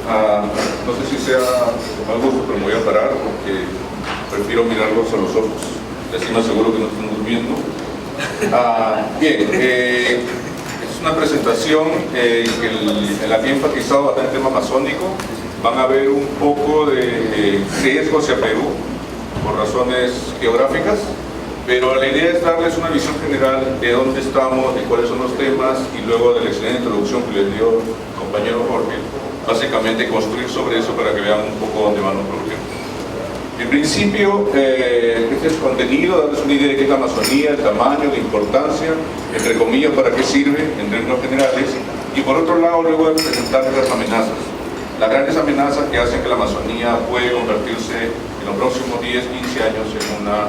No sé si sea mal gusto, pero me voy a parar porque prefiero mirarlos a los ojos. Así me aseguro que no están durmiendo. Bien, es una presentación en la que he enfatizado bastante el tema amazónico. Van a ver un poco de riesgo hacia Perú por razones geográficas, pero la idea es darles una visión general de dónde estamos, de cuáles son los temas, y luego de la excelente introducción que les dio el compañero Jorge, básicamente construir sobre eso para que vean un poco dónde van los problemas. En principio, este es el contenido, darles una idea de qué es la Amazonía, el tamaño, la importancia, entre comillas, para qué sirve en términos generales, y por otro lado, luego de presentarles las amenazas. Las grandes amenazas que hacen que la Amazonía puede convertirse en los próximos 10, 15 años en una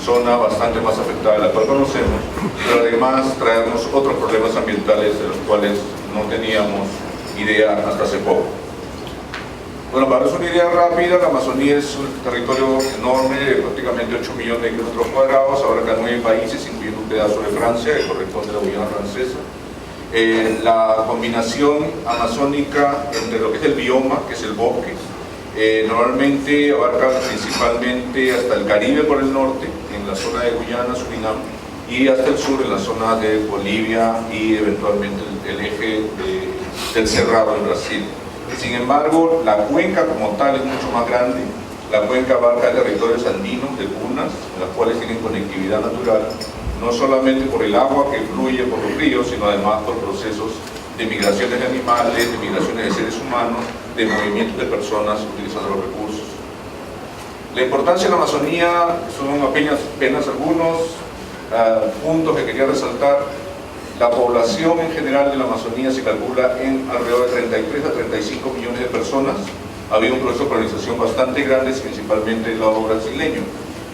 zona bastante más afectada de la cual conocemos, pero además traernos otros problemas ambientales de los cuales no teníamos idea hasta hace poco. Bueno, para darles una idea rápida, la Amazonía es un territorio enorme, de prácticamente 8 millones de kilómetros cuadrados, abarca 9 países, incluyendo un pedazo de Francia, que corresponde a la Guyana francesa. La combinación amazónica entre lo que es el bioma, que es el bosque, normalmente abarca principalmente hasta el Caribe por el norte, en la zona de Guyana, Surinam, y hasta el sur, en la zona de Bolivia y eventualmente el eje del Cerrado en Brasil. Sin embargo, la cuenca como tal es mucho más grande. La cuenca abarca territorios andinos de punas, las cuales tienen conectividad natural, no solamente por el agua que fluye por los ríos, sino además por procesos de migraciones de animales, de migraciones de seres humanos, de movimientos de personas utilizando los recursos. La importancia de la Amazonía son apenas algunos puntos que quería resaltar. La población en general de la Amazonía se calcula en alrededor de 33 a 35 millones de personas. Ha habido un proceso de colonización bastante grande, principalmente en el lado brasileño,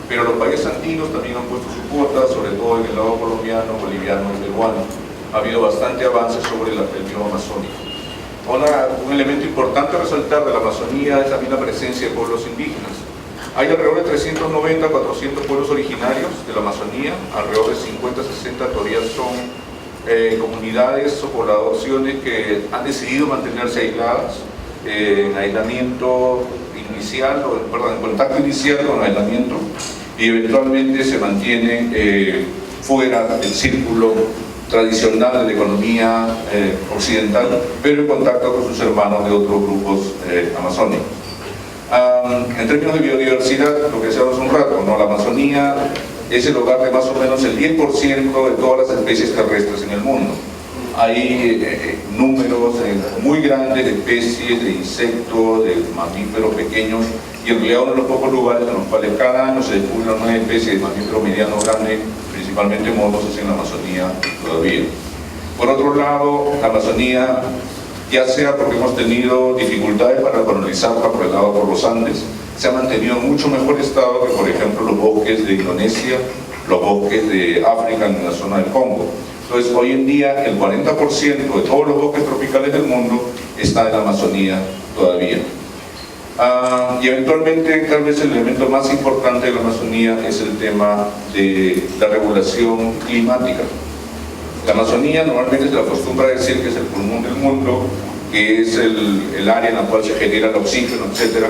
pero los países andinos también han puesto su cuota, sobre todo en el lado colombiano, boliviano y peruano. Ha habido bastante avance sobre el bioma amazónico. Un elemento importante a resaltar de la Amazonía es también la presencia de pueblos indígenas. Hay alrededor de 390 a 400 pueblos originarios de la Amazonía, alrededor de 50 a 60 todavía son comunidades o poblaciones que han decidido mantenerse aisladas, en aislamiento inicial, en contacto inicial con aislamiento, y eventualmente se mantienen fuera del círculo tradicional de la economía occidental, pero en contacto con sus hermanos de otros grupos amazónicos. En términos de biodiversidad, lo que decíamos un rato, ¿no? La Amazonía es el hogar de más o menos el 10% de todas las especies terrestres en el mundo. Hay números muy grandes de especies, de insectos, de mamíferos pequeños, y en realidad uno de los pocos lugares en los cuales cada año se descubre una nueva especie de mamífero mediano grande, principalmente monos, es en la Amazonía todavía. Por otro lado, la Amazonía, ya sea porque hemos tenido dificultades para colonizarla por los Andes, se ha mantenido en mucho mejor estado que, por ejemplo, los bosques de Indonesia, los bosques de África en la zona del Congo. Entonces, hoy en día, el 40% de todos los bosques tropicales del mundo está en la Amazonía todavía. Y eventualmente, tal vez el elemento más importante de la Amazonía es el tema de la regulación climática. La Amazonía normalmente se le acostumbra a decir que es el pulmón del mundo, que es el área en la cual se genera el oxígeno, etc.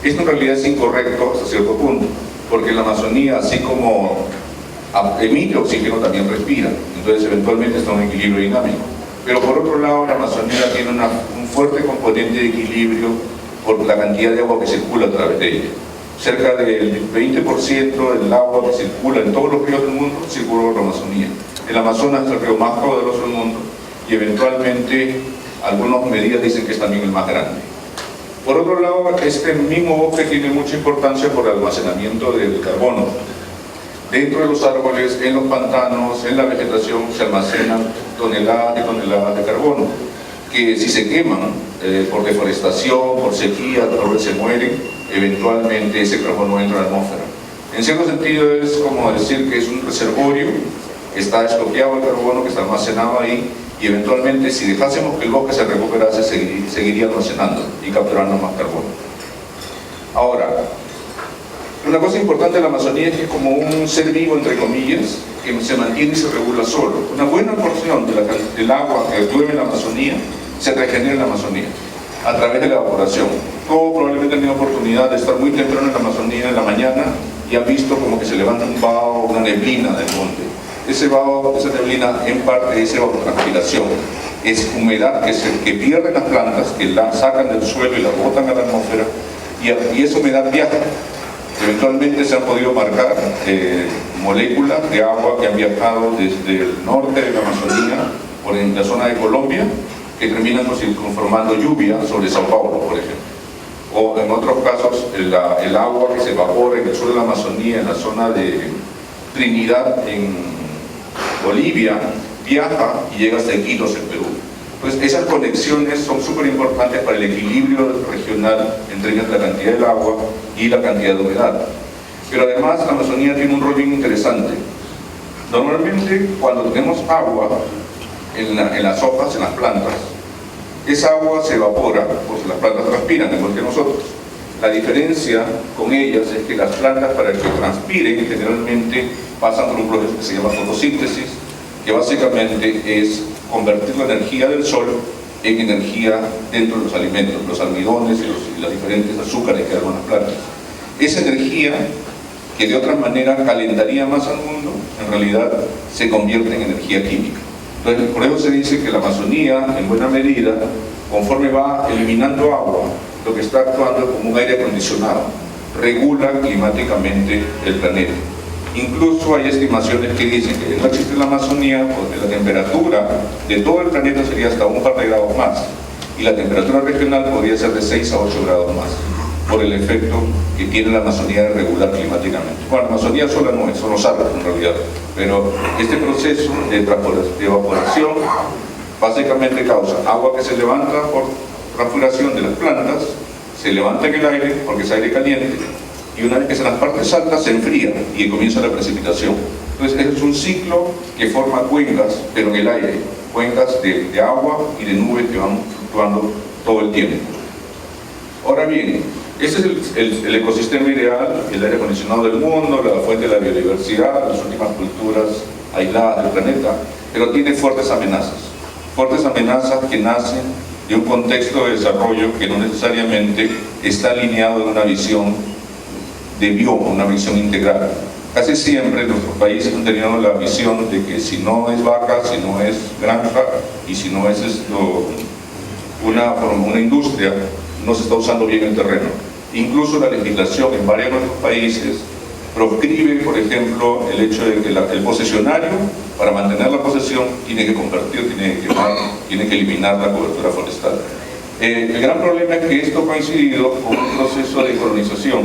Esto en realidad es incorrecto hasta cierto punto, porque la Amazonía, así como emite oxígeno, también respira, entonces eventualmente está en un equilibrio dinámico. Pero por otro lado, la Amazonía tiene un fuerte componente de equilibrio por la cantidad de agua que circula a través de ella. Cerca del 20% del agua que circula en todos los ríos del mundo circula por la Amazonía. El Amazonas es el río más caudaloso del mundo y eventualmente algunas medidas dicen que es también el más grande. Por otro lado, este mismo bosque tiene mucha importancia por el almacenamiento del carbono. Dentro de los árboles, en los pantanos, en la vegetación se almacenan toneladas y toneladas de carbono, que si se queman por deforestación, por sequía, los se mueren, eventualmente ese carbono entra a la atmósfera. En cierto sentido es como decir que es un reservorio, está estoqueado el carbono que está almacenado ahí, y eventualmente si dejásemos que el bosque se recuperase, seguiría almacenando y capturando más carbono. Ahora, una cosa importante de la Amazonía es que es como un ser vivo, entre comillas, que se mantiene y se regula solo. Una buena porción del agua que llueve en la Amazonía se regenera en la Amazonía. a través de la evaporación. Todos probablemente han tenido oportunidad de estar muy temprano en la Amazonía en la mañana y han visto como que se levanta un vaho, una neblina del monte. Ese vaho, esa neblina, en parte es evapotranspiración. Es humedad que pierden las plantas, que la sacan del suelo y la botan a la atmósfera, y esa humedad viaja. Eventualmente se han podido marcar moléculas de agua que han viajado desde el norte de la Amazonía por en la zona de Colombia, que terminan conformando lluvia sobre Sao Paulo, por ejemplo. O en otros casos, el agua que se evapora en el sur de la Amazonía, en la zona de Trinidad, en Bolivia, viaja y llega hasta Iquitos, en Perú. Pues esas conexiones son súper importantes para el equilibrio regional en términos de la cantidad del agua y la cantidad de humedad. Pero además la Amazonía tiene un rol bien interesante. Normalmente cuando tenemos agua en las hojas, en las plantas, esa agua se evapora, pues las plantas transpiran, igual que nosotros. La diferencia con ellas es que las plantas, para que transpiren, generalmente pasan por un proceso que se llama fotosíntesis, que básicamente es convertir la energía del sol en energía dentro de los alimentos, los almidones y los diferentes azúcares que arman las plantas. Esa energía, que de otra manera calentaría más al mundo, en realidad se convierte en energía química. Entonces, por eso se dice que la Amazonía, en buena medida, conforme va eliminando agua, lo que está actuando es como un aire acondicionado, regula climáticamente el planeta. Incluso hay estimaciones que dicen que no existe la Amazonía porque la temperatura de todo el planeta sería hasta un par de grados más, y la temperatura regional podría ser de 6 a 8 grados más, por el efecto que tiene la Amazonía de regular climáticamente. Bueno, la Amazonía sola no es, son los árboles en realidad, pero este proceso de evaporación básicamente causa agua que se levanta por transpiración de las plantas, se levanta en el aire porque es aire caliente, y una vez que están las partes altas se enfría y comienza la precipitación. Entonces es un ciclo que forma cuencas, pero en el aire, cuencas de agua y de nubes que van fluctuando todo el tiempo. Ahora bien, este es el ecosistema ideal, el aire acondicionado del mundo, la fuente de la biodiversidad, las últimas culturas aisladas del planeta, pero tiene fuertes amenazas que nacen de un contexto de desarrollo que no necesariamente está alineado en una visión de bioma, una visión integral. Casi siempre nuestros países han tenido la visión de que si no es vaca, si no es granja y si no es una industria, no se está usando bien el terreno. Incluso la legislación en varios de nuestros países proscribe, por ejemplo, el hecho de que el posesionario, para mantener la posesión, tiene que convertir, tiene que eliminar la cobertura forestal. El gran problema es que esto ha coincidido con un proceso de colonización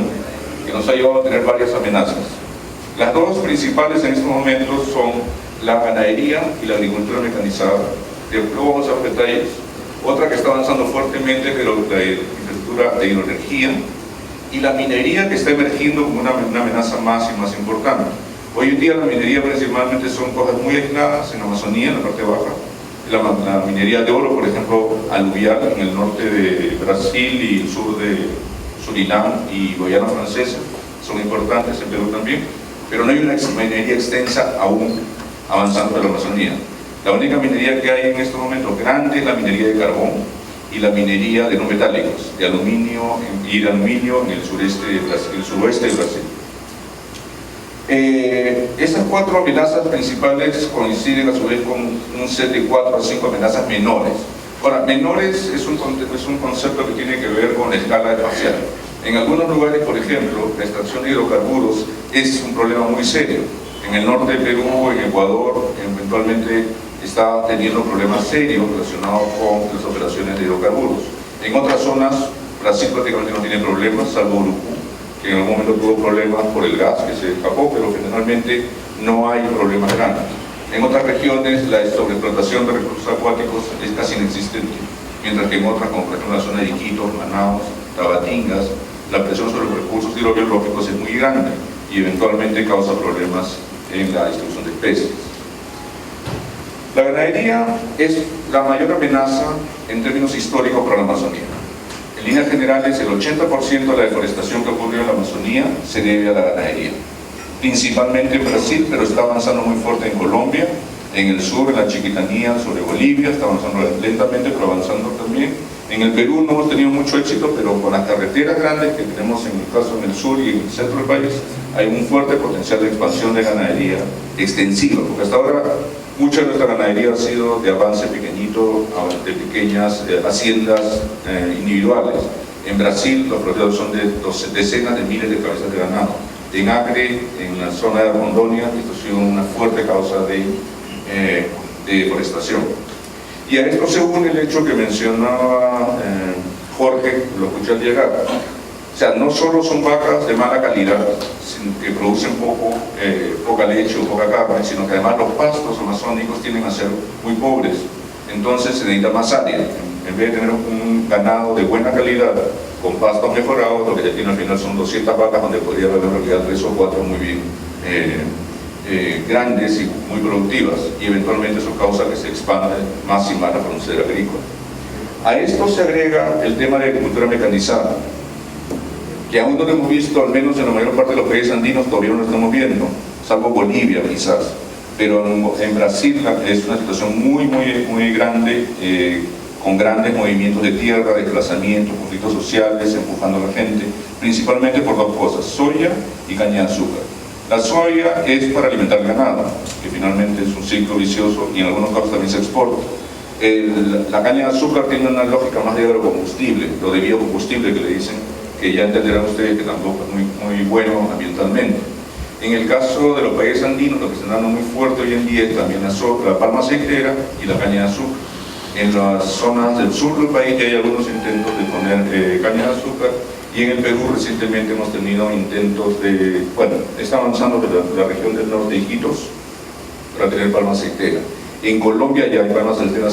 que nos ha llevado a tener varias amenazas. Las dos principales en estos momentos son la ganadería y la agricultura mecanizada. Luego vamos a ver detalles. Otra que está avanzando fuertemente es la infraestructura de hidroenergía y la minería, que está emergiendo como una amenaza más y más importante. Hoy en día la minería principalmente son cosas muy aisladas en la Amazonía, en la parte baja. La minería de oro, por ejemplo, aluvial en el norte de Brasil y el sur de Surinam y Guayana Francesa, son importantes, en Perú también, pero no hay una minería extensa aún avanzando en la Amazonía. La única minería que hay en estos momentos grande es la minería de carbón y la minería de no metálicos, de aluminio en el suroeste de Brasil. Estas cuatro amenazas principales coinciden a su vez con un set de 4 a 5 amenazas menores. Ahora, menores es un concepto que tiene que ver con la escala espacial. En algunos lugares, por ejemplo, la extracción de hidrocarburos es un problema muy serio. En el norte de Perú, en Ecuador, eventualmente está teniendo problemas serios relacionados con las operaciones de hidrocarburos. En otras zonas, Brasil prácticamente no tiene problemas, salvo Uruguay, que en algún momento tuvo problemas por el gas que se escapó, pero generalmente no hay problemas grandes. En otras regiones la sobreexplotación de recursos acuáticos es casi inexistente, mientras que en otras, como por ejemplo en la zona de Iquitos, Manaos, Tabatingas, la presión sobre los recursos hidrobiológicos es muy grande y eventualmente causa problemas en la distribución de especies. La ganadería es la mayor amenaza en términos históricos para la Amazonía. En líneas generales, el 80% de la deforestación que ocurrió en la Amazonía se debe a la ganadería. Principalmente en Brasil, pero está avanzando muy fuerte en Colombia, en el sur, en la Chiquitanía, sobre Bolivia, está avanzando lentamente, pero avanzando también, En el Perú no hemos tenido mucho éxito, pero con las carreteras grandes que tenemos en el caso en el sur y en el centro del país, hay un fuerte potencial de expansión de ganadería extensiva, porque hasta ahora mucha de nuestra ganadería ha sido de avance pequeñito, de pequeñas haciendas individuales. En Brasil los propietarios son de decenas de miles de cabezas de ganado. En Acre, en la zona de Rondônia, esto ha sido una fuerte causa de deforestación. Y a esto se une el hecho que mencionaba Jorge, lo escuché al llegar. O sea, no solo son vacas de mala calidad, que producen poca leche o poca carne, sino que además los pastos amazónicos tienden a ser muy pobres. Entonces se necesita más área. En vez de tener un ganado de buena calidad, con pastos mejorados, lo que se tiene al final son 200 vacas, donde podría haber en realidad 3 o 4 muy bien grandes y muy productivas, y eventualmente eso causa que se expanda más y más la producción agrícola. A esto se agrega el tema de agricultura mecanizada, que aún no lo hemos visto, al menos en la mayor parte de los países andinos todavía no lo estamos viendo, salvo Bolivia quizás, pero en Brasil es una situación muy grande, con grandes movimientos de tierra, desplazamientos, conflictos sociales, empujando a la gente, principalmente por dos cosas: soya y caña de azúcar. La soya es para alimentar el ganado, que finalmente es un ciclo vicioso y en algunos casos también se exporta. La caña de azúcar tiene una lógica más de agrocombustible, lo de biocombustible que le dicen, que ya entenderán ustedes que tampoco es muy bueno ambientalmente. En el caso de los países andinos, lo que se está dando muy fuerte hoy en día es también la palma aceitera y la caña de azúcar. En las zonas del sur del país ya hay algunos intentos de poner caña de azúcar, y en el Perú recientemente hemos tenido intentos de, bueno, está avanzando la región del norte de Iquitos para tener palma aceitera. En Colombia ya hay palma aceitera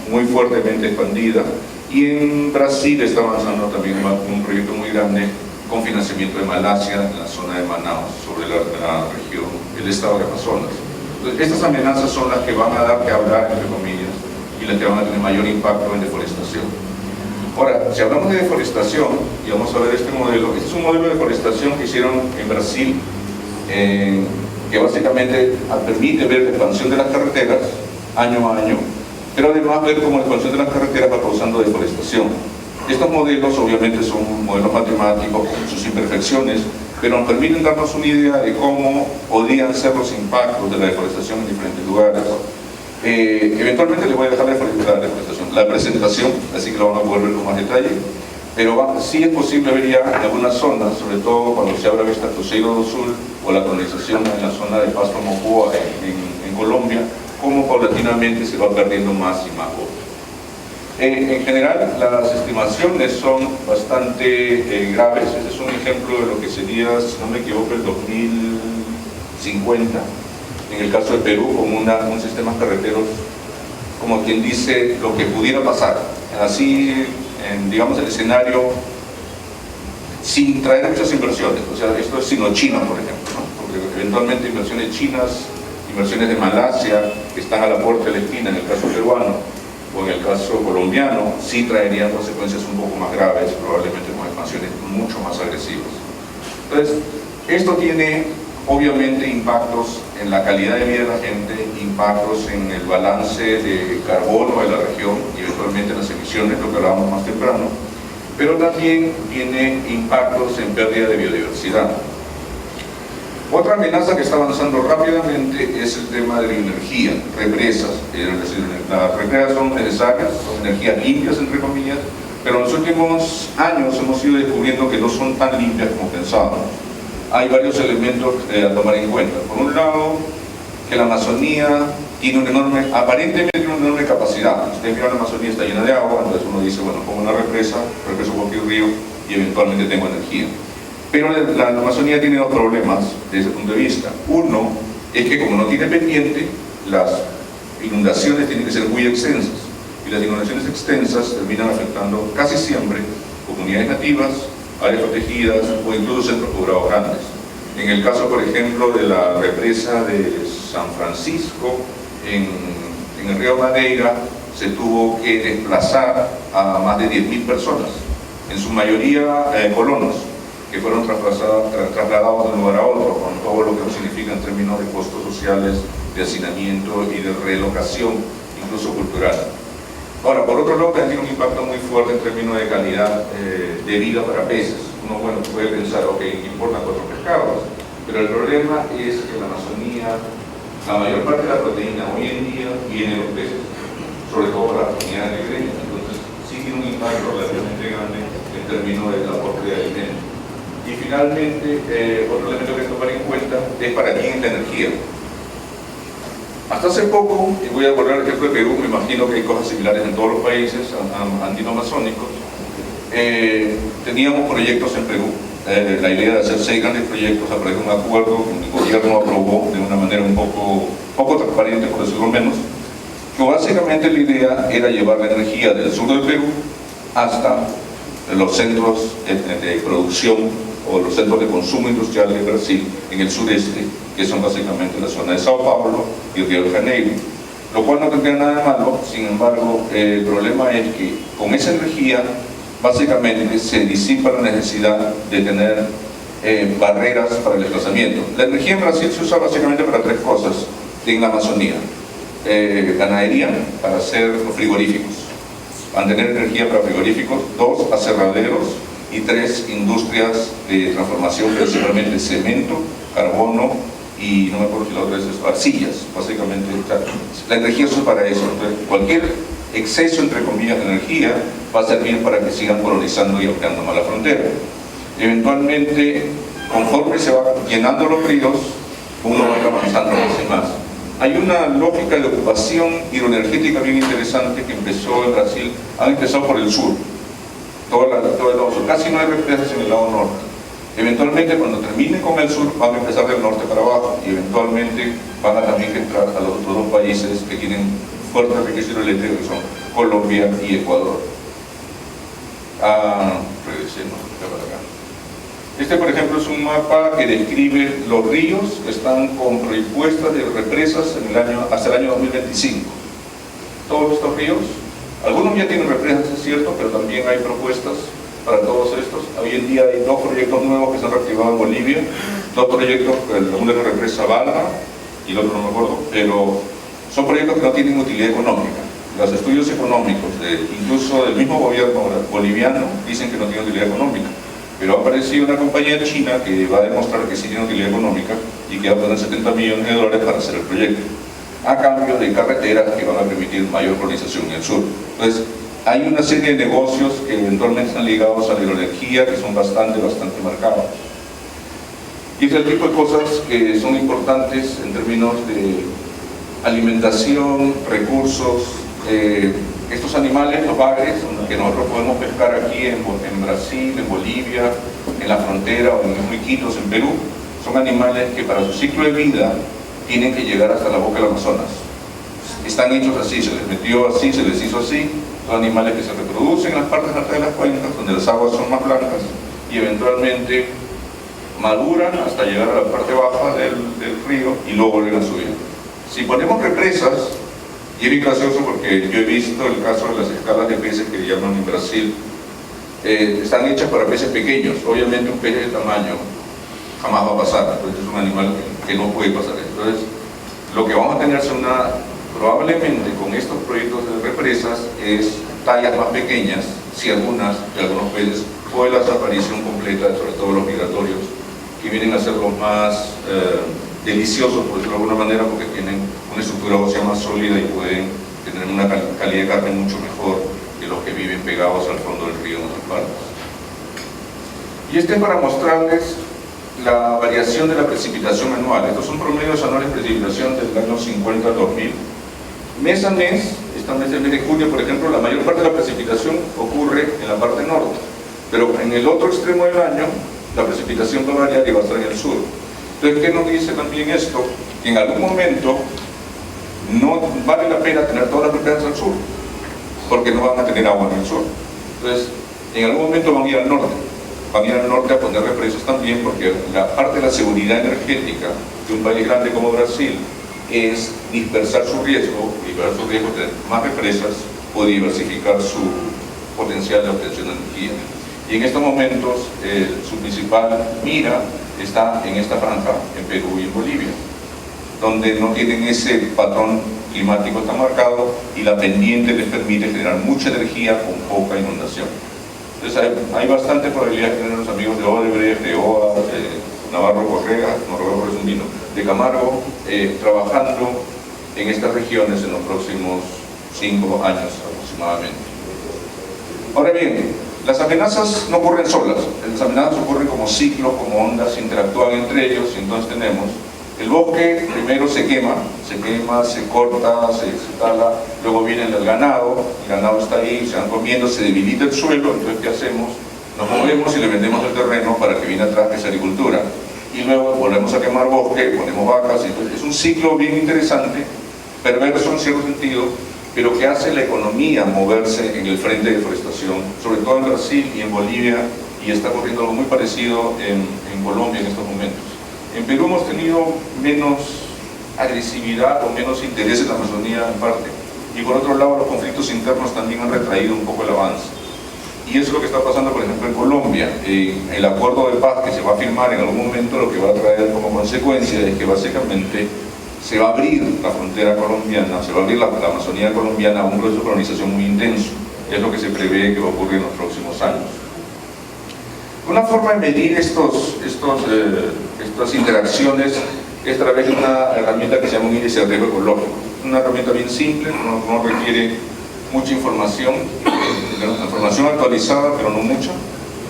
muy fuertemente expandida, y en Brasil está avanzando también un proyecto muy grande con financiamiento de Malasia en la zona de Manaus, sobre la región, el estado de Amazonas. Entonces, estas amenazas son las que van a dar que hablar, entre comillas, y las que van a tener mayor impacto en deforestación. Ahora, si hablamos de deforestación, y vamos a ver este es un modelo de deforestación que hicieron en Brasil, que básicamente permite ver la expansión de las carreteras año a año, pero además ver cómo la expansión de las carreteras va causando deforestación. Estos modelos obviamente son modelos matemáticos con sus imperfecciones, pero nos permiten darnos una idea de cómo podrían ser los impactos de la deforestación en diferentes lugares. Eventualmente les voy a dejar la presentación, así que lo van a poder ver con más detalle, pero sí es posible ver ya en algunas zonas, sobre todo cuando se habla de esta Cruzeiro do Sul o la colonización en la zona de Pasto Mocoa en Colombia, cómo paulatinamente se va perdiendo más y más bosque. En general, las estimaciones son bastante graves. Este es un ejemplo de lo que sería, si no me equivoco, el 2050. En el caso de Perú, con un sistema carreteros, como quien dice, lo que pudiera pasar. Así, digamos, el escenario sin traer muchas inversiones. O sea, esto es sino China, por ejemplo, ¿no? Porque eventualmente inversiones chinas, inversiones de Malasia, que están a la puerta de la esquina en el caso peruano, o en el caso colombiano, sí traerían consecuencias un poco más graves, probablemente con expansiones mucho más agresivas. Entonces, esto tiene obviamente impactos en la calidad de vida de la gente, impactos en el balance de carbono de la región y eventualmente en las emisiones, lo que hablábamos más temprano, pero también tiene impactos en pérdida de biodiversidad. Otra amenaza que está avanzando rápidamente es el tema de la energía, represas. Es decir, las represas son necesarias, son energías limpias, entre comillas, pero en los últimos años hemos ido descubriendo que no son tan limpias como pensábamos. Hay varios elementos a tomar en cuenta. Por un lado, que la Amazonía tiene aparentemente una enorme capacidad. Usted mira, la Amazonía está llena de agua, entonces uno dice, bueno, pongo una represa cualquier río y eventualmente tengo energía. Pero la Amazonía tiene dos problemas desde ese punto de vista. Uno es que como no tiene pendiente, las inundaciones tienen que ser muy extensas, y las inundaciones extensas terminan afectando casi siempre comunidades nativas, áreas protegidas o incluso centros poblados grandes. En el caso, por ejemplo, de la represa de San Francisco, en el río Madeira, se tuvo que desplazar a más de 10.000 personas, en su mayoría colonos, que fueron trasladados de un lugar a otro, con todo lo que eso significa en términos de costos sociales, de hacinamiento y de relocación, incluso cultural. Ahora, por otro lado, también tiene un impacto muy fuerte en términos de calidad de vida para peces. Uno, bueno, puede pensar, ok, importan 4 pescados, pero el problema es que en la Amazonía la mayor parte de la proteína hoy en día viene de los peces, sobre todo para las comunidades ribereñas. Entonces, sí tiene un impacto relativamente grande en términos del aporte de alimentos. Y finalmente, otro elemento que hay que tomar en cuenta es para quién es la energía. Hasta hace poco, y voy a poner el ejemplo de Perú, me imagino que hay cosas similares en todos los países andino-amazónicos, teníamos proyectos en Perú. La idea de hacer 6 grandes proyectos a través de un acuerdo que el gobierno aprobó de una manera un poco transparente, por decirlo menos, que básicamente la idea era llevar la energía del sur del Perú hasta los centros de producción o los centros de consumo industrial de Brasil en el sureste, que son básicamente la zona de Sao Paulo y Río de Janeiro, lo cual no tendría nada de malo. Sin embargo, el problema es que con esa energía básicamente se disipa la necesidad de tener barreras para el desplazamiento. La energía en Brasil se usa básicamente para 3 cosas en la Amazonía: ganadería, para hacer frigoríficos, mantener energía para frigoríficos; 2, aserraderos; y 3, industrias de transformación, principalmente cemento, carbono y no me acuerdo si la otra es arcillas. Básicamente la energía es para eso. Entonces, cualquier exceso, entre comillas, de energía va a servir para que sigan colonizando y ampliando más la frontera. Eventualmente, conforme se van llenando los ríos, uno va a ir avanzando más y más. Hay una lógica de ocupación hidroenergética bien interesante que empezó en Brasil. Han empezado por el sur, todo el lado sur. Casi no hay represas en el lado norte. Eventualmente, cuando terminen con el sur, van a empezar del norte para abajo, y eventualmente van a también entrar a los otros 2 países que tienen fuerte riqueza hidroeléctrica, que son Colombia y Ecuador. Regresemos para acá. Este, por ejemplo, es un mapa que describe los ríos que están con propuestas de represas hasta el año 2025. Todos estos ríos, algunos ya tienen represas, es cierto, pero también hay propuestas para todos estos. Hoy en día hay 2 proyectos nuevos que se han reactivado en Bolivia, 2 proyectos, uno es la represa Balma y el otro no me acuerdo, pero son proyectos que no tienen utilidad económica. Los estudios económicos, incluso del mismo gobierno boliviano, dicen que no tienen utilidad económica, pero ha aparecido una compañía china que va a demostrar que sí tiene utilidad económica y que va a poner $70 millones para hacer el proyecto, a cambio de carreteras que van a permitir mayor colonización en el sur. Entonces, hay una serie de negocios que eventualmente están ligados a la hidroenergía que son bastante marcados. Y es el tipo de cosas que son importantes en términos de alimentación, recursos. Estos animales, los bagres, que nosotros podemos pescar aquí en Brasil, en Bolivia, en la frontera o en los Iquitos, en Perú, son animales que para su ciclo de vida tienen que llegar hasta la boca del Amazonas. Están hechos así, se les metió así, se les hizo así. Son animales que se reproducen en las partes altas de las cuencas, donde las aguas son más blancas, y eventualmente maduran hasta llegar a la parte baja del río y luego vuelven a subir. Si ponemos represas, y es bien gracioso porque yo he visto el caso de las escalas de peces que llaman en Brasil, están hechas para peces pequeños. Obviamente un pez de tamaño jamás va a pasar, entonces es un animal que no puede pasar. Entonces, lo que vamos a tener probablemente con estos proyectos de represas es tallas más pequeñas, si algunos peces, o la desaparición completa, sobre todo los migratorios, que vienen a ser los más deliciosos, por decirlo de alguna manera, porque tienen una estructura ósea más sólida y pueden tener una calidad de carne mucho mejor que los que viven pegados al fondo del río en otras partes. Y este es para mostrarles la variación de la precipitación anual. Estos son promedios anuales de precipitación del año 50 al 2000. Mes a mes, este mes de junio, por ejemplo, la mayor parte de la precipitación ocurre en la parte norte, pero en el otro extremo del año la precipitación va a variar y va a estar en el sur. Entonces, ¿qué nos dice también esto? Que en algún momento no vale la pena tener todas las represas al sur, porque no van a tener agua en el sur. Entonces, en algún momento van a ir al norte. Van a ir al norte a poner represas también, porque la parte de la seguridad energética de un país grande como Brasil es dispersar su riesgo, de tener más represas o diversificar su potencial de obtención de energía. Y en estos momentos su principal mira está en esta franja, en Perú y en Bolivia, donde no tienen ese patrón climático está marcado y la pendiente les permite generar mucha energía con poca inundación. Entonces hay bastante probabilidad de tener los amigos de Odebrecht, de OA, de Navarro Correa, no recuerdo por eso un vino, de Camargo, trabajando en estas regiones en los próximos 5 años aproximadamente. Ahora bien, las amenazas no ocurren solas, las amenazas ocurren como ciclos, como ondas, interactúan entre ellos, y entonces tenemos el bosque, primero se quema, se corta, se tala, luego viene el ganado está ahí, se van comiendo, se debilita el suelo, entonces ¿qué hacemos? Nos movemos y le vendemos el terreno para que viene atrás, que es agricultura, y luego volvemos a quemar bosque, ponemos vacas, entonces es un ciclo bien interesante, perverso en cierto sentido, pero que hace la economía moverse en el frente de deforestación, sobre todo en Brasil y en Bolivia, y está ocurriendo algo muy parecido en Colombia en estos momentos. En Perú hemos tenido menos agresividad o menos interés en la Amazonía en parte, y por otro lado los conflictos internos también han retraído un poco el avance. Y eso es lo que está pasando, por ejemplo, en Colombia. El acuerdo de paz que se va a firmar en algún momento, lo que va a traer como consecuencia es que básicamente se va a abrir la frontera colombiana, se va a abrir la Amazonía colombiana a un proceso de colonización muy intenso. Es lo que se prevé que va a ocurrir en los próximos años. Una forma de medir estas interacciones es a través de una herramienta que se llama un índice de riesgo ecológico. Una herramienta bien simple, no requiere mucha información, información actualizada, pero no mucha.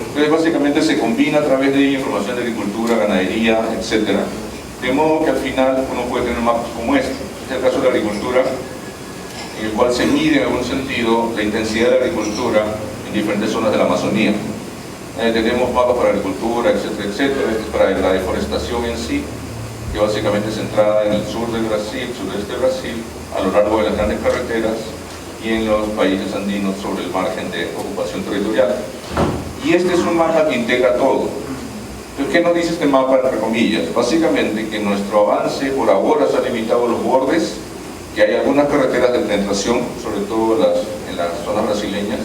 Entonces básicamente se combina a través de información de agricultura, ganadería, etc. De modo que al final uno puede tener mapas como este. Este es el caso de la agricultura, en el cual se mide en algún sentido la intensidad de la agricultura en diferentes zonas de la Amazonía. Tenemos mapas para agricultura, etcétera, etcétera. Este es para la deforestación en sí, que básicamente es centrada en el sur del Brasil, sudeste de Brasil, a lo largo de las grandes carreteras y en los países andinos sobre el margen de ocupación territorial. Y este es un mapa que integra todo. Entonces, ¿qué nos dice este mapa, entre comillas? Básicamente que nuestro avance por ahora se ha limitado a los bordes, que hay algunas carreteras de penetración, sobre todo en las zonas brasileñas,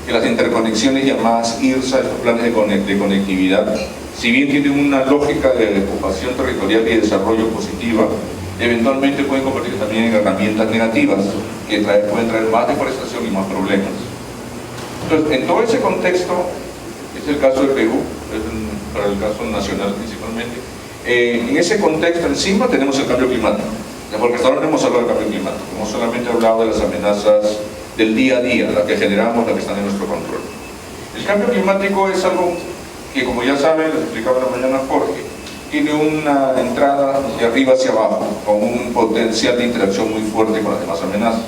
que las interconexiones llamadas IRSA, estos planes de conectividad, si bien tienen una lógica de ocupación territorial y desarrollo positiva, eventualmente pueden convertirse también en herramientas negativas que pueden traer más deforestación y más problemas. Entonces, en todo ese contexto, este es el caso de Perú, para el caso nacional principalmente, en ese contexto encima tenemos el cambio climático, porque hasta ahora no hemos hablado del cambio climático, hemos solamente hablado de las amenazas del día a día, las que generamos, las que están en nuestro control. El cambio climático es algo que, como ya saben, les explicaba la mañana Jorge, tiene una entrada de arriba hacia abajo, con un potencial de interacción muy fuerte con las demás amenazas.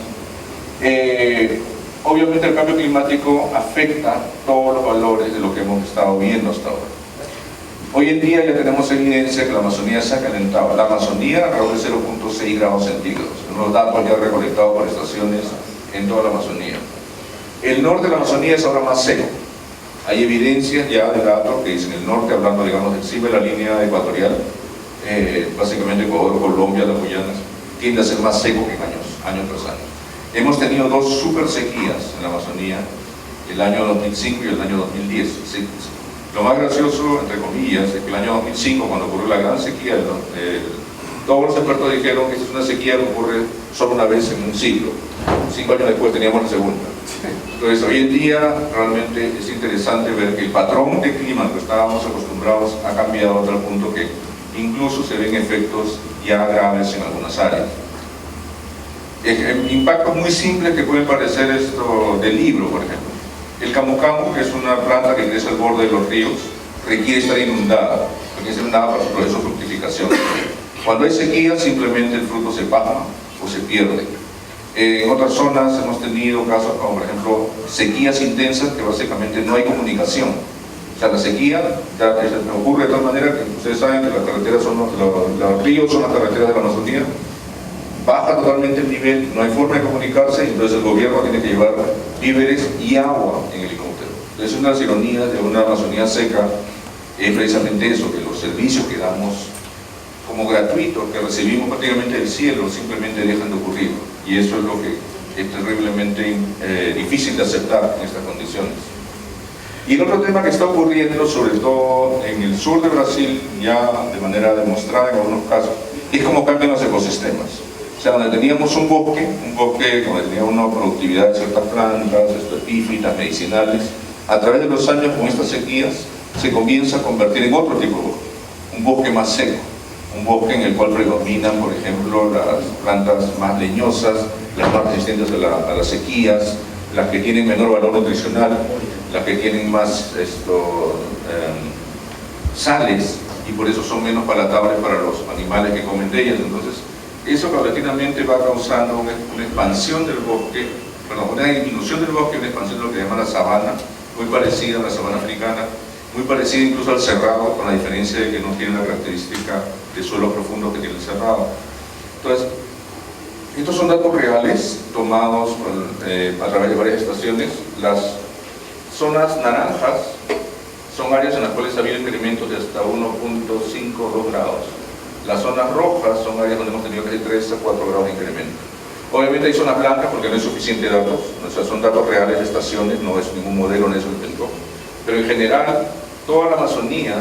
Obviamente el cambio climático afecta todos los valores de lo que hemos estado viendo hasta ahora. Hoy en día ya tenemos evidencia que la Amazonía se ha calentado. La Amazonía alrededor de 0.6 grados centígrados, unos datos ya recolectados por estaciones en toda la Amazonía. El norte de la Amazonía es ahora más seco. Hay evidencias ya de datos que dicen el norte, hablando digamos encima de la línea ecuatorial, básicamente Ecuador, Colombia, las Guyanas, tiende a ser más seco que año tras año. Hemos tenido dos super sequías en la Amazonía, el año 2005 y el año 2010. Lo más gracioso, entre comillas, es que el año 2005, cuando ocurrió la gran sequía, todos los expertos dijeron que esta es una sequía que ocurre solo una vez en un siglo. 5 años después teníamos la segunda. Entonces, hoy en día realmente es interesante ver que el patrón de clima al que estábamos acostumbrados ha cambiado a tal punto que incluso se ven efectos ya graves en algunas áreas. Impactos muy simples que pueden parecer esto del libro, por ejemplo. El camu camu, que es una planta que crece al borde de los ríos, requiere estar inundada para su proceso de fructificación. Cuando hay sequía, simplemente el fruto se pasma o se pierde. En otras zonas hemos tenido casos como, por ejemplo, sequías intensas que básicamente no hay comunicación. O sea, la sequía ocurre de tal manera que ustedes saben que las carreteras los ríos son las carreteras de la Amazonía, baja totalmente el nivel, no hay forma de comunicarse, y entonces el gobierno tiene que llevar víveres y agua en helicóptero. Entonces, una de las ironías de una Amazonía seca es precisamente eso, que los servicios que damos como gratuitos, que recibimos prácticamente del cielo, simplemente dejan de ocurrir, y eso es lo que es terriblemente difícil de aceptar en estas condiciones. Y el otro tema que está ocurriendo, sobre todo en el sur de Brasil, ya de manera demostrada en algunos casos, es cómo cambian los ecosistemas. O sea, donde teníamos un bosque donde tenía una productividad de ciertas plantas, epífitas, medicinales, a través de los años con estas sequías se comienza a convertir en otro tipo de bosque, un bosque más seco, un bosque en el cual predominan, por ejemplo, las plantas más leñosas, las más resistentes a las sequías, las que tienen menor valor nutricional, las que tienen más sales y por eso son menos palatables para los animales que comen de ellas. Entonces, eso paulatinamente va causando una expansión del bosque, perdón, una disminución del bosque, una expansión de lo que llaman la sabana, muy parecida a la sabana africana, muy parecida incluso al cerrado, con la diferencia de que no tiene la característica de suelo profundo que tiene el cerrado. Entonces, estos son datos reales tomados a través de varias estaciones. Las zonas naranjas son áreas en las cuales ha habido incrementos de hasta 1.5 o 2 grados. Las zonas rojas son áreas donde hemos tenido casi 3 a 4 grados de incremento. Obviamente hay zonas blancas porque no hay suficientes datos, o sea, son datos reales de estaciones, no es ningún modelo, no es un invento. Pero en general, toda la Amazonía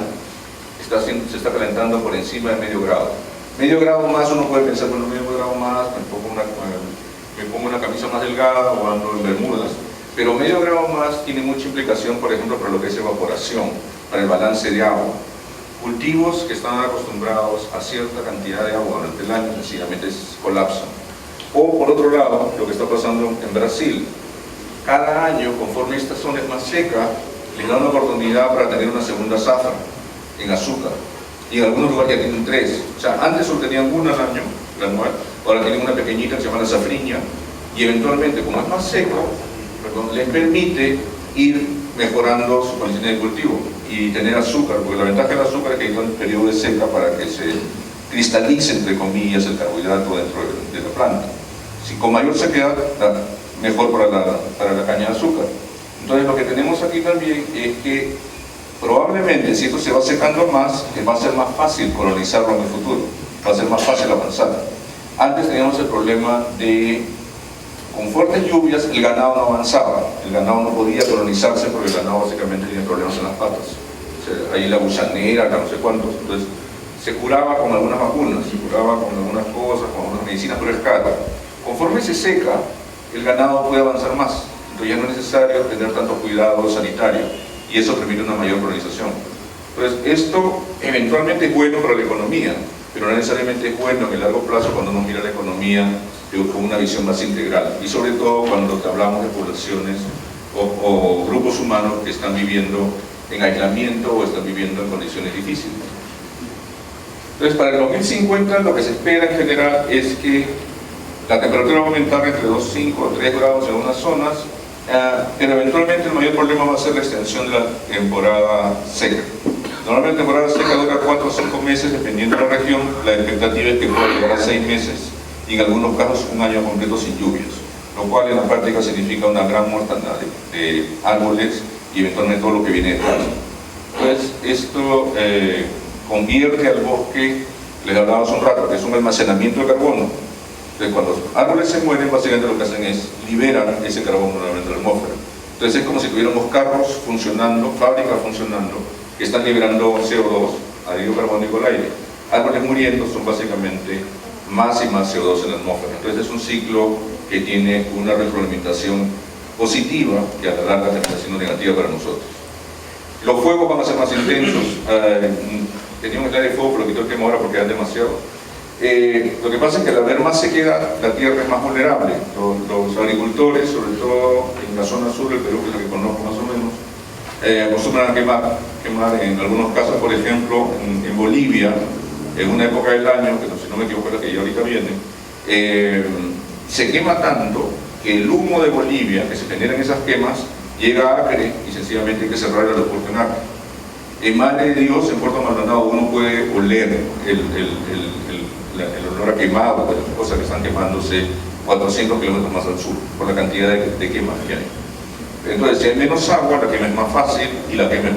se está calentando por encima de medio grado. Medio grado más, uno puede pensar, bueno, medio grado más, me pongo una camisa más delgada o ando en bermudas, pero medio grado más tiene mucha implicación, por ejemplo, para lo que es evaporación, para el balance de agua. Cultivos que están acostumbrados a cierta cantidad de agua durante el año, sencillamente colapsan. O por otro lado, lo que está pasando en Brasil, cada año, conforme esta zona es más seca, les da una oportunidad para tener una segunda zafra en azúcar. Y en algunos lugares ya tienen 3. O sea, antes solo tenían una al año, la anual, ahora tienen una pequeñita que se llama la safriña, y eventualmente, como es más seco, les permite ir mejorando su condición de cultivo y tener azúcar, porque la ventaja del azúcar es que hay un periodo de seca para que se cristalice, entre comillas, el carbohidrato dentro de la planta. Si con mayor sequedad, mejor para la caña de azúcar. Entonces lo que tenemos aquí también es que probablemente si esto se va secando más, va a ser más fácil colonizarlo en el futuro, va a ser más fácil avanzar. Antes teníamos el problema de, con fuertes lluvias, el ganado no avanzaba, el ganado no podía colonizarse porque el ganado básicamente tiene problemas en las patas. O sea, ahí la gusanera, no sé cuántos. Entonces se curaba con algunas vacunas, se curaba con algunas cosas, con algunas medicinas, pero es caro. Conforme se seca, el ganado puede avanzar más, entonces ya no es necesario tener tanto cuidado sanitario y eso permite una mayor colonización. Entonces esto eventualmente es bueno para la economía, pero no necesariamente es bueno en el largo plazo cuando uno mira la economía con una visión más integral y sobre todo cuando hablamos de poblaciones o grupos humanos que están viviendo en aislamiento o están viviendo en condiciones difíciles. Entonces para el 2050 lo que se espera en general es que la temperatura va a aumentar entre 2,5 o 3 grados en unas zonas, pero eventualmente el mayor problema va a ser la extensión de la temporada seca. Normalmente la temporada seca dura 4 o 5 meses dependiendo de la región, la expectativa es que pueda llegar a 6 meses y en algunos casos un año completo sin lluvias, lo cual en la práctica significa una gran mortandad de árboles y eventualmente todo lo que viene detrás. Entonces esto convierte al bosque, les hablaba hace un rato, que es un almacenamiento de carbono. Entonces, cuando los árboles se mueren, básicamente lo que hacen es liberar ese carbono nuevamente de la atmósfera. Entonces es como si tuviéramos carros funcionando, fábricas funcionando, que están liberando CO2, anhídrido carbónico al aire. Árboles muriendo son básicamente más y más CO2 en la atmósfera. Entonces es un ciclo que tiene una retroalimentación positiva que a la larga termina siendo negativa para nosotros. Los fuegos van a ser más intensos. Tenía un slide de fuego, pero quito el tema ahora porque era demasiado. Lo que pasa es que al haber más sequedad, la tierra es más vulnerable. Los agricultores, sobre todo en la zona sur del Perú, que es la que conozco más o menos, acostumbran a quemar en algunos casos, por ejemplo, en Bolivia, en una época del año, que si no me equivoco es la que ya ahorita viene, se quema tanto que el humo de Bolivia, que se genera en esas quemas, llega a Acre y sencillamente hay que cerrar el aeropuerto en Acre. En Madre de Dios, en Puerto Maldonado, uno puede oler el olor a quemado, de las cosas que están quemándose 400 kilómetros más al sur, por la cantidad de quemas que hay. Entonces, si hay menos agua, la quema es más fácil y la quema es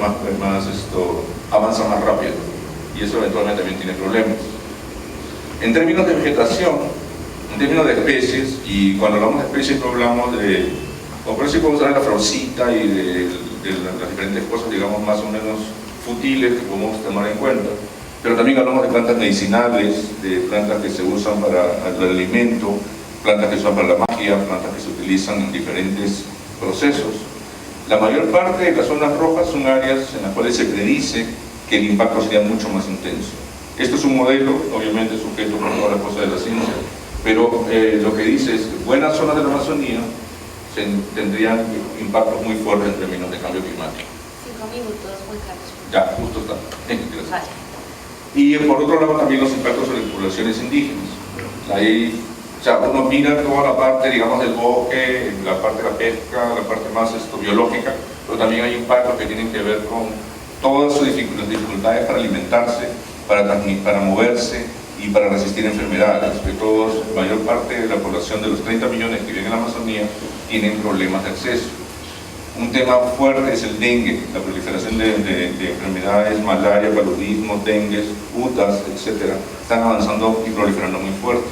avanza más rápido. Y eso eventualmente también tiene problemas. En términos de vegetación, en términos de especies, y cuando hablamos de especies no hablamos de, o por eso podemos hablar de la florcita y de las diferentes cosas, digamos, más o menos futiles que podemos tomar en cuenta. pero también hablamos de plantas medicinales, de plantas que se usan para el alimento, plantas que se usan para la magia, plantas que se utilizan en diferentes procesos. La mayor parte de las zonas rojas son áreas en las cuales se predice que el impacto sería mucho más intenso. Esto es un modelo, obviamente sujeto por todas las cosas de la ciencia, pero lo que dice es que buenas zonas de la Amazonía tendrían impactos muy fuertes en términos de cambio climático. 5 minutos, Juan Carlos. Ya, justo está. Gracias. Y por otro lado también los impactos sobre poblaciones indígenas. Ahí, o sea, uno mira toda la parte, digamos, del bosque, la parte de la pesca, la parte más biológica, pero también hay impactos que tienen que ver con todas sus dificultades para alimentarse, para moverse y para resistir enfermedades. Que todos, la mayor parte de la población de los 30 millones que viven en la Amazonía tienen problemas de acceso. Un tema fuerte es el dengue, la proliferación de enfermedades, malaria, paludismo, dengue, UTAs, etc. Están avanzando y proliferando muy fuerte.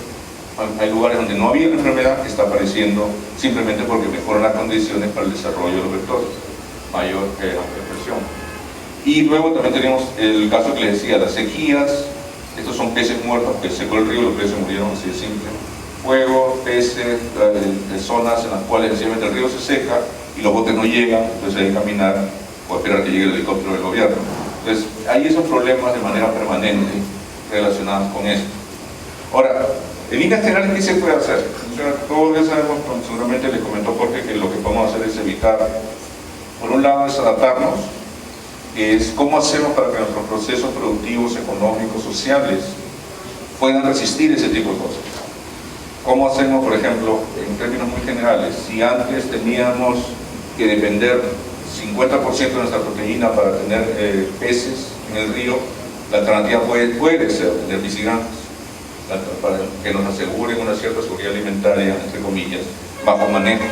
Hay lugares donde no había la enfermedad que está apareciendo simplemente porque mejoran las condiciones para el desarrollo de los vectores, mayor presión. Y luego también tenemos el caso que les decía, las sequías. Estos son peces muertos, que secó el río, los peces murieron, así de simple. Fuego, peces, zonas en las cuales sencillamente el río se seca y los botes no llegan, entonces hay que caminar o esperar que llegue el helicóptero del gobierno. Entonces hay esos problemas de manera permanente relacionados con esto. Ahora, en líneas generales, ¿qué se puede hacer? O sea, todos ya sabemos, seguramente les comentó Jorge, que lo que podemos hacer es evitar, por un lado es adaptarnos, es cómo hacemos para que nuestros procesos productivos, económicos, sociales puedan resistir ese tipo de cosas. ¿Cómo hacemos, por ejemplo, en términos muy generales, si antes teníamos que depender 50% de nuestra proteína para tener peces en el río, la alternativa puede ser tener misigantes, para que nos aseguren una cierta seguridad alimentaria, entre comillas, bajo manejo,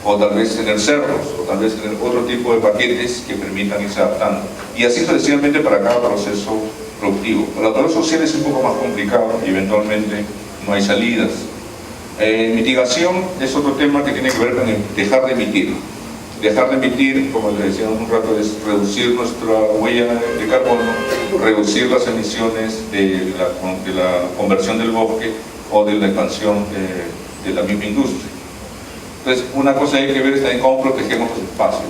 o tal vez tener cerros, o tal vez tener otro tipo de paquetes que permitan irse adaptando. Y así sucesivamente para cada proceso productivo. Para el valor social es un poco más complicado y eventualmente no hay salidas. Mitigación es otro tema que tiene que ver con dejar de emitir. Dejar de emitir, como les decíamos un rato, es reducir nuestra huella de carbono, reducir las emisiones de la conversión del bosque o de la expansión de la misma industria. Entonces, una cosa hay que ver es también cómo protegemos los espacios.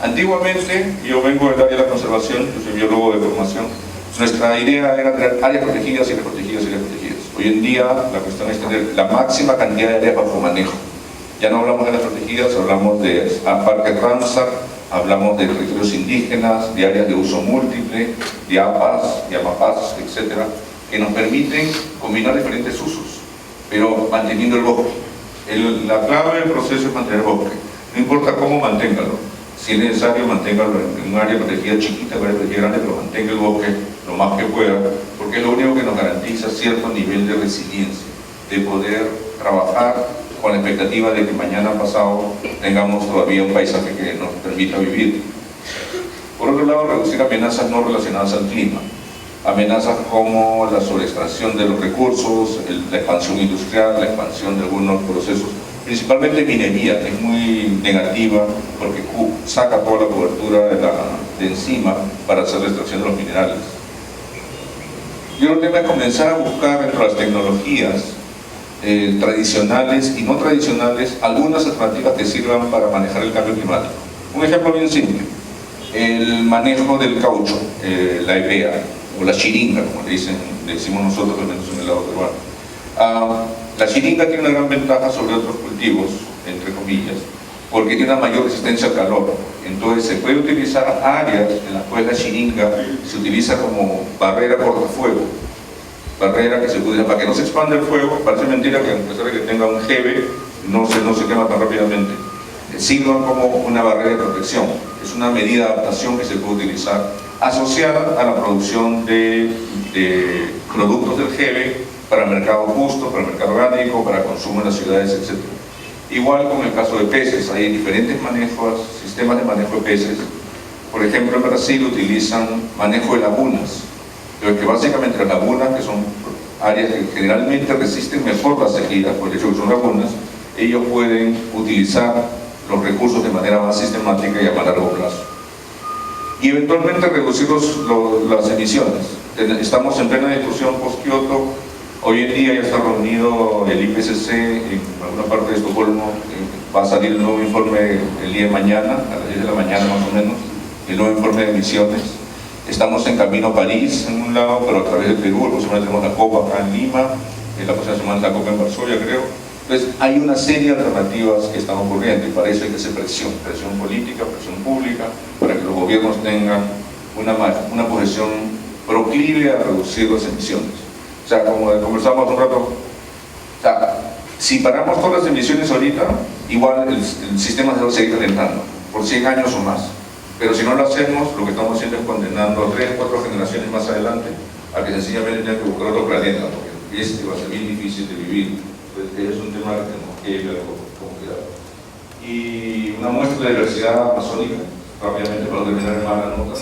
Antiguamente, yo vengo del área de la conservación, yo soy biólogo de formación, nuestra idea era tener áreas protegidas, áreas protegidas, áreas protegidas. Hoy en día la cuestión es tener la máxima cantidad de áreas bajo manejo. Ya no hablamos de áreas protegidas, hablamos de parques Ramsar, hablamos de territorios indígenas, de áreas de uso múltiple, de APAS, de AMAPAS, etc., que nos permiten combinar diferentes usos, pero manteniendo el bosque. La clave del proceso es mantener el bosque, no importa cómo manténgalo. Si es necesario, manténgalo en un área protegida chiquita, en un área protegida grande, pero mantenga el bosque lo más que pueda, porque es lo único que nos garantiza cierto nivel de resiliencia, de poder trabajar con la expectativa de que mañana pasado tengamos todavía un paisaje que nos permita vivir. Por otro lado, reducir amenazas no relacionadas al clima, amenazas como la sobreextracción de los recursos, la expansión industrial, la expansión de algunos procesos, principalmente minería, que es muy negativa porque saca toda la cobertura de encima para hacer la extracción de los minerales. Y otro tema es comenzar a buscar dentro de las tecnologías tradicionales y no tradicionales algunas alternativas que sirvan para manejar el cambio climático. Un ejemplo bien simple, el manejo del caucho, la EPEA o la chiringa, como le decimos nosotros, al menos en el lado peruano. La chiringa tiene una gran ventaja sobre otros cultivos, entre comillas, porque tiene una mayor resistencia al calor. Entonces se puede utilizar áreas en las cuales la chiringa se utiliza como barrera cortafuego, barrera que se utiliza para que no se expanda el fuego. Parece mentira que a pesar de que tenga un GB no se quema tan rápidamente, sirvan como una barrera de protección. Es una medida de adaptación que se puede utilizar asociada a la producción de productos del GB para el mercado justo, para el mercado orgánico, para consumo en las ciudades, etc. Igual con el caso de peces, hay diferentes sistemas de manejo de peces. Por ejemplo, en Brasil utilizan manejo de lagunas, pero que básicamente las lagunas, que son áreas que generalmente resisten mejor las sequías, por el hecho de que son lagunas, ellos pueden utilizar los recursos de manera más sistemática y a más largo plazo. Y eventualmente reducir las emisiones. Estamos en plena discusión post-Kioto. Hoy en día ya está reunido el IPCC en alguna parte de Estocolmo. Va a salir el nuevo informe el día de mañana, a las 10 de la mañana más o menos, el nuevo informe de emisiones. Estamos en camino a París, en un lado, pero a través de Perú. La próxima semana tenemos la COP acá en Lima, la próxima semana la COP en Varsovia, creo. Entonces, hay una serie de alternativas que están ocurriendo y para eso hay que hacer presión política, presión pública, para que los gobiernos tengan una posición proclive a reducir las emisiones. O sea, como conversamos un rato, o sea, si paramos todas las emisiones ahorita, igual el sistema se va a seguir calentando por 100 años o más. Pero si no lo hacemos, lo que estamos haciendo es condenando a 3 o 4 generaciones más adelante a que sencillamente tengan que buscar otro planeta, porque este va a ser bien difícil de vivir. Entonces, es un tema que tenemos que ver con cuidado. Y una muestra de la diversidad amazónica, rápidamente para terminar en mala nota.